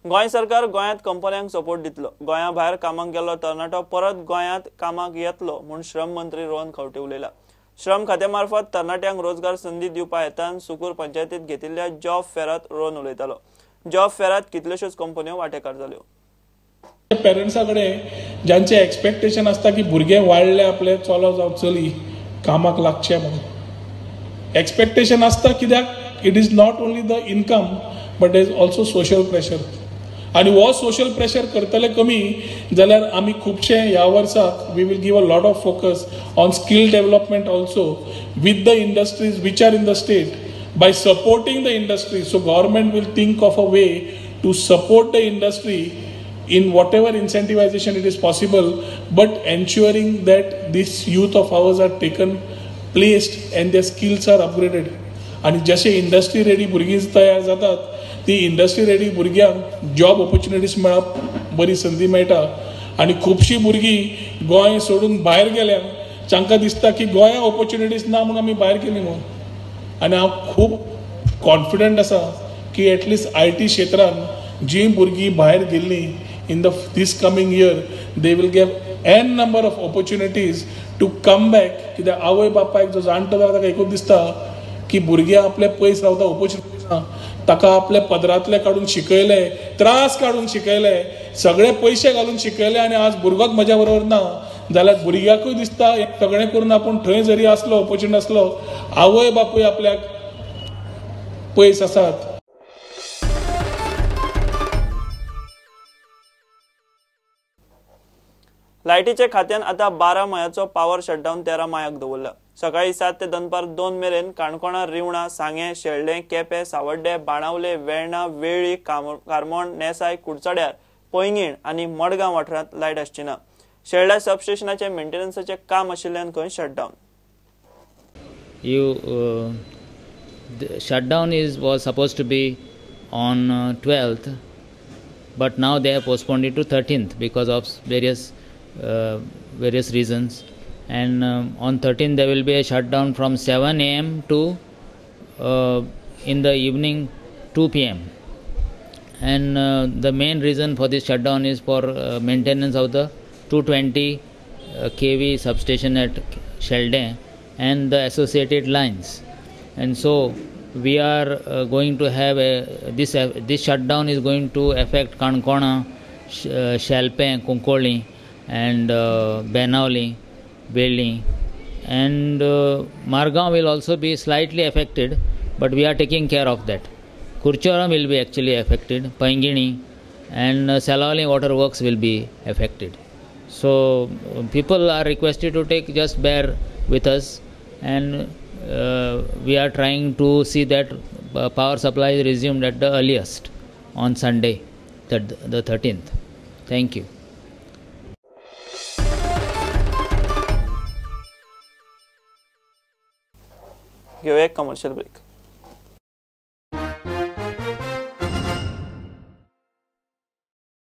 गोंय सरकार गोंयांत कंपन्यांक सपोर्ट दितलो। गोंया भायर कामाक गेल्लो तरणाटो परत गोंयांत कामाक येतलो म्हूण श्रम मंत्री रोहन खंवटे उलयला। श्रम खात्या मार्फत तरणाट्यांक रोजगार संधी दिवपा हेतान सुकूर पंचायतींत घेतिल्ल्या जॉब फेरात रोहन उलयतालो। जॉब फेरात कितल्योश्योच कंपन्यो वांटेकार जाल्यो। पेरंट्सा कडेन ज्यांचे एक्सपेक्टेशन आसता की भुरगे वाडले आपले चलो जावं चली कामाक लागचे म्हणून एक्सपेक्टेशन आसता, कित्याक it is not only the income but is also social pressure. आणि वो सोशल प्रेशर करतले कमी जाल्यार आमी खुबशे ह्या वर्साक we will give a lot of focus on skill development also with the industries which are in the state by supporting the industry. So government will think of a way to support the industry in whatever incentivization it is possible, but ensuring that this youth of ours are taken, placed and their skills are upgraded. आणि जसे industry ready भुरगीं तयार जातात ती industry ready भुरग्यांक job opportunities मेळप बरी संदी मेळटा। आणि खुबशीं भुरगीं गोंय सोडून भायर गेल्यांक तांकां दिसता की गोंया ऑपॉर्च्युनिटीज ना म्हणून आमी भायर गेलीं म्हणून। आणि हांव खूब कॉन्फिडंट आसा की एटलिस्ट IT क्षेत्रांत जी भुरगीं भायर गेल्लीं in this coming year they will give an number of opportunities to come back. कित्याक आवय बापायक जो जाणटो जाता ताका एकूच दिसता की भुरगे आपले पयस रावता ऑपॉर्च्युनिटीज ना, ताका आपले पदरांतले काडून शिकयले, त्रास काडून शिकयले, सगळे पयशे घालून शिकयले आनी आज भुरगोच म्हज्या बरोबर ना जाल्यार भुरग्याकूय दिसता हे सगळें करून आपूण थंय जरी आसलो ऑपॉर्च्युनिटी आसलो आवय बापूय आपल्याक पयस आसात। लायटीचे खात्यान आता 12 मायाचो पावर शटडाऊन 13 मायाक दवरला। सकाळी 7 ते दनपार 2 मेरेन काणकोणा, रिवणा, सांगे, शेळडे, केपे, सावड्डे, बाणावले, वेर्णा, वेळी, कारमोण, नेसाय, कुडचड्यार, पैंगीण आणि मडगांव वाठारांत लायट आसची ना। शेळडा सबस्टेशनाचे मेंटेनन्साचे काम आशिल्ल्यान खंय shutdown. The shutdown was supposed to be on 12th, but now they have postponed it to 13th because of various reasons. And on 13th there will be a shutdown from 7 a.m. to in the evening 2 p.m. And the main reason for this shutdown is for maintenance of the 220 kV substation at Sheldon and the associated lines. And so we are going to have this shutdown is going to affect Kankona, Shalpe, Kunkoli and Benavli, Belli, and Margaon will also be slightly affected, but we are taking care of that. Kurcharam will be actually affected, Paingini and Salavali waterworks will be affected. So people are requested to just bear with us, and we are trying to see that power supply is resumed at the earliest on Sunday, the 13th. Thank you. Give a commercial break.